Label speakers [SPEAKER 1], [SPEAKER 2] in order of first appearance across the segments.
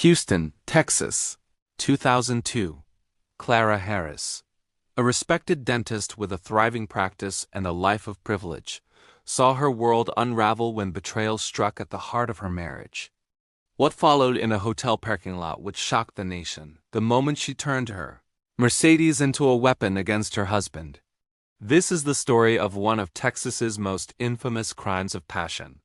[SPEAKER 1] Houston, Texas, 2002. Clara Harris, a respected dentist with a thriving practice and a life of privilege, saw her world unravel when betrayal struck at the heart of her marriage. What followed in a hotel parking lot would shock the nation the moment she turned her Mercedes into a weapon against her husband. This is the story of one of Texas's most infamous crimes of passion.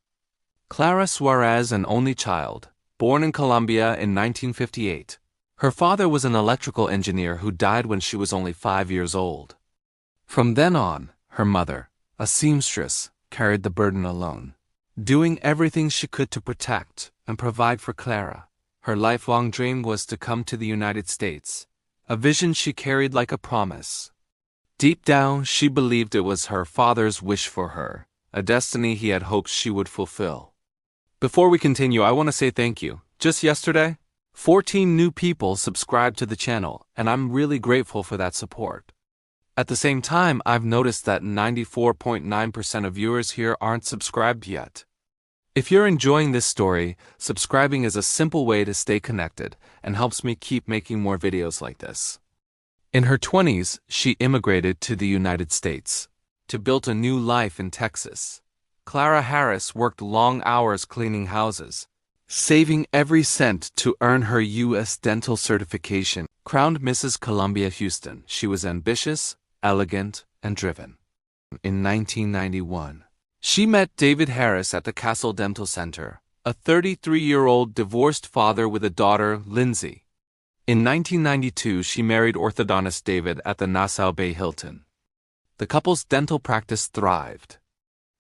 [SPEAKER 1] Clara Suarez, an only child, born in Colombia in 1958. Her father was an electrical engineer who died when she was only 5 years old. From then on, her mother, a seamstress, carried the burden alone, doing everything she could to protect and provide for Clara. Her lifelong dream was to come to the United States, a vision she carried like a promise. Deep down, she believed it was her father's wish for her, a destiny he had hoped she would fulfill. Before we continue, I want to say thank you. Just yesterday, 14 new people subscribed to the channel, and I'm really grateful for that support. At the same time, I've noticed that 94.9% of viewers here aren't subscribed yet. If you're enjoying this story, subscribing is a simple way to stay connected and helps me keep making more videos like this. In her 20s, she immigrated to the United States to build a new life in Texas. Clara Harris worked long hours cleaning houses, saving every cent to earn her U.S. dental certification. Crowned Mrs. Columbia Houston, she was ambitious, elegant, and driven. In 1991, she met David Harris at the Castle Dental Center, a 33-year-old divorced father with a daughter, Lindsay. In 1992, she married orthodontist David at the Nassau Bay Hilton. The couple's dental practice thrived.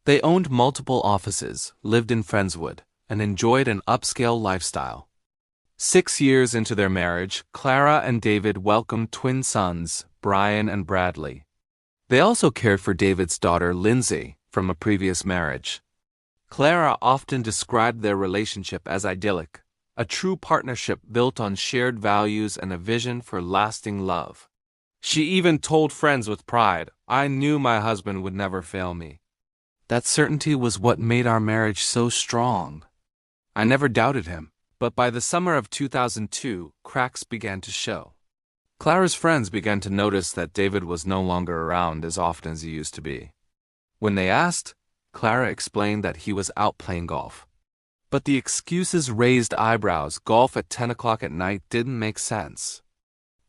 [SPEAKER 1] They owned multiple offices, lived in Friendswood, and enjoyed an upscale lifestyle. 6 years into their marriage, Clara and David welcomed twin sons, Brian and Bradley. They also cared for David's daughter, Lindsay, from a previous marriage. Clara often described their relationship as idyllic, a true partnership built on shared values and a vision for lasting love. She even told friends with pride, "I knew my husband would never fail me." That certainty was what made our marriage so strong. I never doubted him, but by the summer of 2002, cracks began to show. Clara's friends began to notice that David was no longer around as often as he used to be. When they asked, Clara explained that he was out playing golf. But the excuses raised eyebrows. Golf at 10 o'clock at night didn't make sense.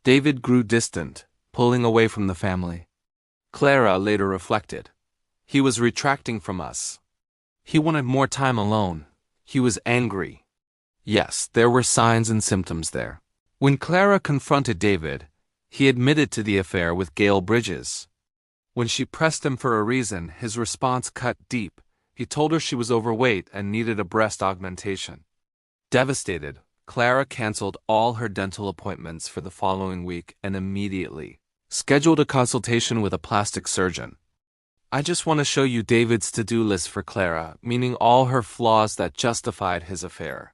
[SPEAKER 1] David grew distant, pulling away from the family. Clara later reflected. He was retracting from us. He wanted more time alone. He was angry. Yes, there were signs and symptoms there. When Clara confronted David, he admitted to the affair with Gail Bridges. When she pressed him for a reason, his response cut deep. He told her she was overweight and needed a breast augmentation. Devastated, Clara canceled all her dental appointments for the following week and immediately scheduled a consultation with a plastic surgeon. I just want to show you David's to-do list for Clara, meaning all her flaws that justified his affair.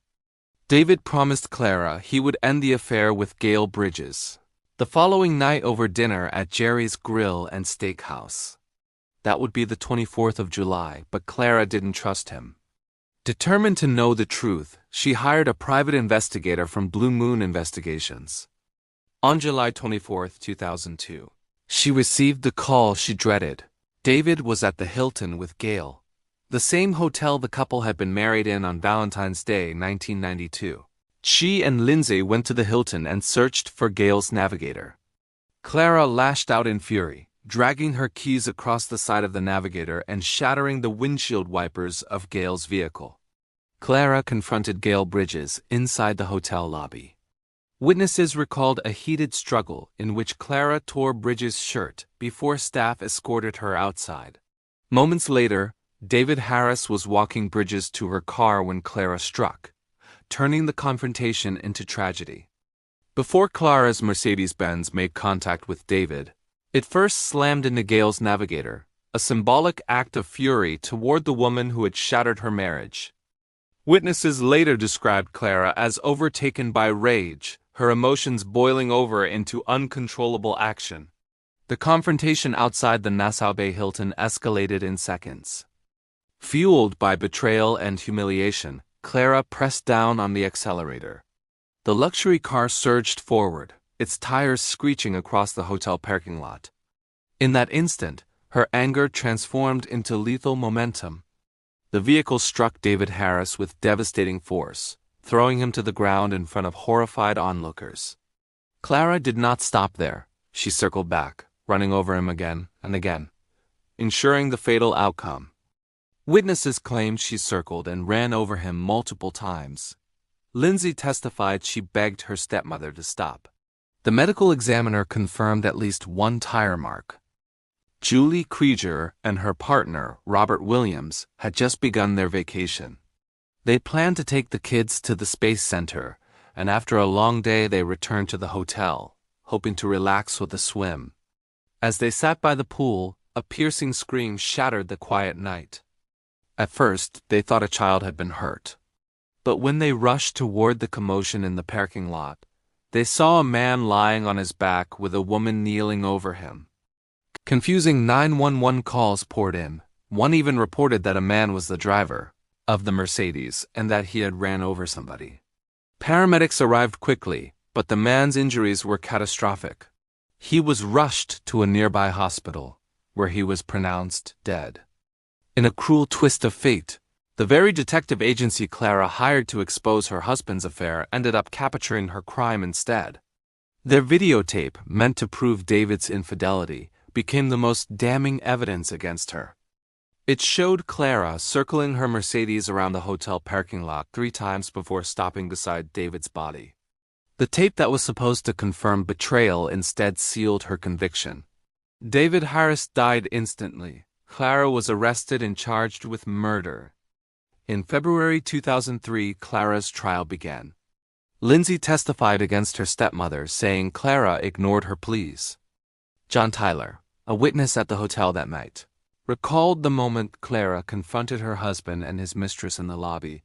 [SPEAKER 1] David promised Clara he would end the affair with Gail Bridges the following night over dinner at Jerry's Grill and Steakhouse. That would be the 24th of July, but Clara didn't trust him. Determined to know the truth, she hired a private investigator from Blue Moon Investigations. On July 24, 2002, she received the call she dreaded. David was at the Hilton with Gail, the same hotel the couple had been married in on Valentine's Day, 1992. She and Lindsay went to the Hilton and searched for Gail's navigator. Clara lashed out in fury, dragging her keys across the side of the navigator and shattering the windshield wipers of Gail's vehicle. Clara confronted Gail Bridges inside the hotel lobby. Witnesses recalled a heated struggle in which Clara tore Bridges' shirt before staff escorted her outside. Moments later, David Harris was walking Bridges to her car when Clara struck, turning the confrontation into tragedy. Before Clara's Mercedes-Benz made contact with David, it first slammed into Gail's navigator, a symbolic act of fury toward the woman who had shattered her marriage. Witnesses later described Clara as overtaken by rage, her emotions boiling over into uncontrollable action. The confrontation outside the Nassau Bay Hilton escalated in seconds. Fueled by betrayal and humiliation, Clara pressed down on the accelerator. The luxury car surged forward, its tires screeching across the hotel parking lot. In that instant, her anger transformed into lethal momentum. The vehicle struck David Harris with devastating force, throwing him to the ground in front of horrified onlookers. Clara did not stop there. She circled back, running over him again and again, ensuring the fatal outcome. Witnesses claimed she circled and ran over him multiple times. Lindsay testified she begged her stepmother to stop. The medical examiner confirmed at least one tire mark. Julie Krieger and her partner, Robert Williams, had just begun their vacation. They planned to take the kids to the Space Center, and after a long day they returned to the hotel, hoping to relax with a swim. As they sat by the pool, a piercing scream shattered the quiet night. At first, they thought a child had been hurt. But when they rushed toward the commotion in the parking lot, they saw a man lying on his back with a woman kneeling over him. Confusing 911 calls poured in. One even reported that a man was the driver of the Mercedes and that he had ran over somebody. Paramedics arrived quickly, but the man's injuries were catastrophic. He was rushed to a nearby hospital, where he was pronounced dead. In a cruel twist of fate, the very detective agency Clara hired to expose her husband's affair ended up capturing her crime instead. Their videotape, meant to prove David's infidelity, became the most damning evidence against her. It showed Clara circling her Mercedes around the hotel parking lot 3 times before stopping beside David's body. The tape that was supposed to confirm betrayal instead sealed her conviction. David Harris died instantly. Clara was arrested and charged with murder. In February 2003, Clara's trial began. Lindsay testified against her stepmother, saying Clara ignored her pleas. John Tyler, a witness at the hotel that night, recalled the moment Clara confronted her husband and his mistress in the lobby.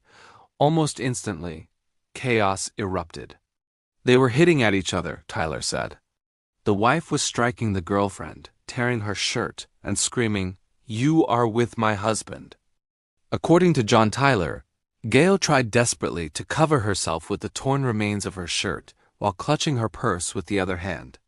[SPEAKER 1] Almost instantly, chaos erupted. They were hitting at each other, Tyler said. The wife was striking the girlfriend, tearing her shirt, and screaming, "You are with my husband." According to John Tyler, Gail tried desperately to cover herself with the torn remains of her shirt while clutching her purse with the other hand.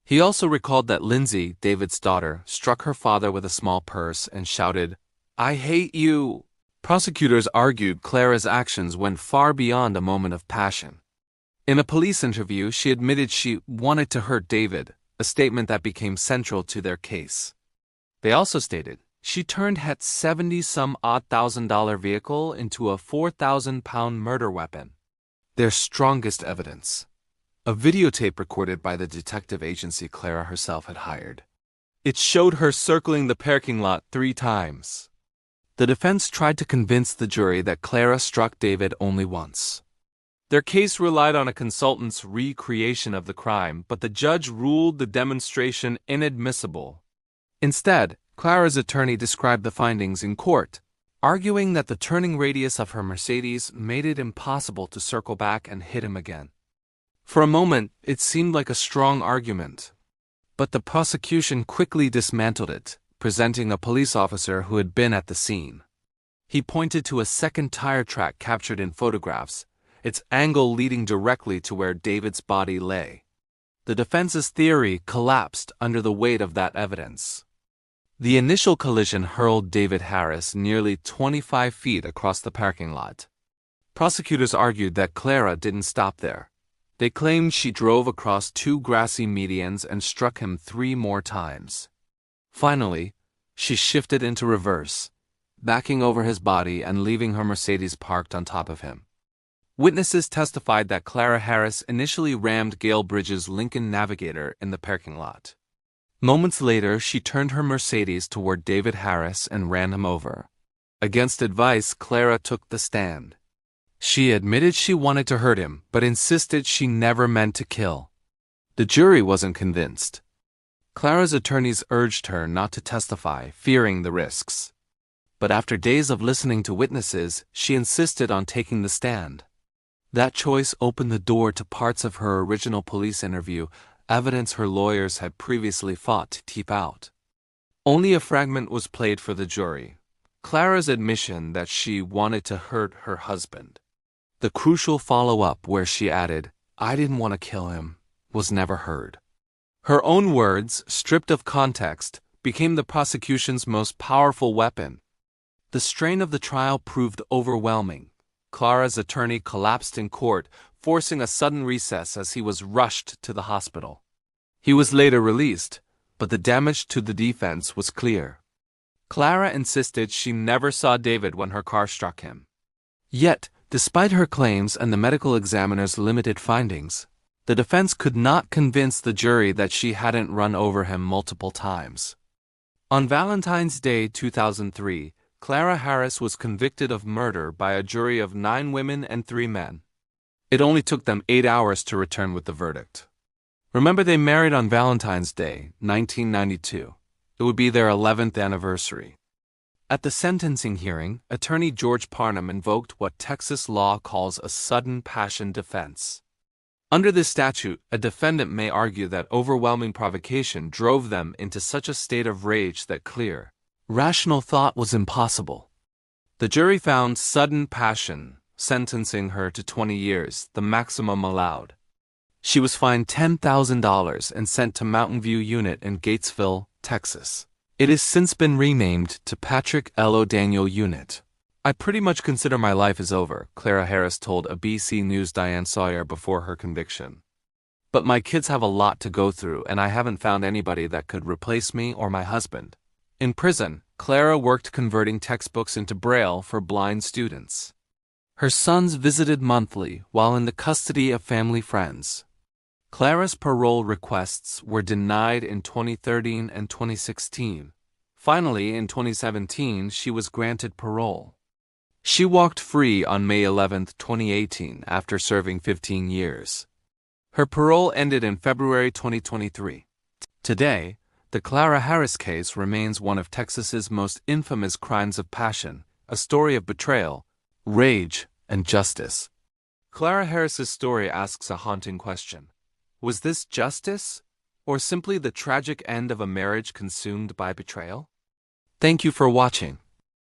[SPEAKER 1] He also recalled that Lindsay, David's daughter, struck her father with a small purse and shouted, "I hate you." Prosecutors argued Clara's actions went far beyond a moment of passion. In a police interview, she admitted she wanted to hurt David, a statement that became central to their case. They also stated she turned Het's $70-some-odd thousand vehicle into a 4,000-pound murder weapon. Their strongest evidence: a videotape recorded by the detective agency Clara herself had hired. It showed her circling the parking lot 3 times. The defense tried to convince the jury that Clara struck David only once. Their case relied on a consultant's recreation of the crime, but the judge ruled the demonstration inadmissible. Instead, Clara's attorney described the findings in court, arguing that the turning radius of her Mercedes made it impossible to circle back and hit him again. For a moment, it seemed like a strong argument, but the prosecution quickly dismantled it, presenting a police officer who had been at the scene. He pointed to a second tire track captured in photographs, its angle leading directly to where David's body lay. The defense's theory collapsed under the weight of that evidence. The initial collision hurled David Harris nearly 25 feet across the parking lot. Prosecutors argued that Clara didn't stop there. They claimed she drove across 2 grassy medians and struck him 3 more times. Finally, she shifted into reverse, backing over his body and leaving her Mercedes parked on top of him. Witnesses testified that Clara Harris initially rammed Gail Bridges' Lincoln Navigator in the parking lot. Moments later, she turned her Mercedes toward David Harris and ran him over. Against advice, Clara took the stand. She admitted she wanted to hurt him, but insisted she never meant to kill. The jury wasn't convinced. Clara's attorneys urged her not to testify, fearing the risks. But after days of listening to witnesses, she insisted on taking the stand. That choice opened the door to parts of her original police interview, evidence her lawyers had previously fought to keep out. Only a fragment was played for the jury: Clara's admission that she wanted to hurt her husband. The crucial follow-up where she added, "I didn't want to kill him," was never heard. Her own words, stripped of context, became the prosecution's most powerful weapon. The strain of the trial proved overwhelming. Clara's attorney collapsed in court, forcing a sudden recess as he was rushed to the hospital. He was later released, but the damage to the defense was clear. Clara insisted she never saw David when her car struck him. Yet, despite her claims and the medical examiner's limited findings, the defense could not convince the jury that she hadn't run over him multiple times. On Valentine's Day 2003, Clara Harris was convicted of murder by a jury of 9 women and 3 men. It only took them 8 hours to return with the verdict. Remember, they married on Valentine's Day, 1992. It would be their 11th anniversary. At the sentencing hearing, attorney George Parnham invoked what Texas law calls a sudden passion defense. Under this statute, a defendant may argue that overwhelming provocation drove them into such a state of rage that clear, rational thought was impossible. The jury found sudden passion, sentencing her to 20 years, the maximum allowed. She was fined $10,000 and sent to Mountain View Unit in Gatesville, Texas. It has since been renamed to Patrick L. O'Daniel Unit. "I pretty much consider my life is over," Clara Harris told ABC News' Diane Sawyer before her conviction. "But my kids have a lot to go through, and I haven't found anybody that could replace me or my husband." In prison, Clara worked converting textbooks into Braille for blind students. Her sons visited monthly while in the custody of family friends. Clara's parole requests were denied in 2013 and 2016. Finally, in 2017, she was granted parole. She walked free on May 11, 2018, after serving 15 years. Her parole ended in February 2023. Today, the Clara Harris case remains one of Texas's most infamous crimes of passion, a story of betrayal, rage, and justice. Clara Harris's story asks a haunting question. Was this justice, or simply the tragic end of a marriage consumed by betrayal? Thank you for watching.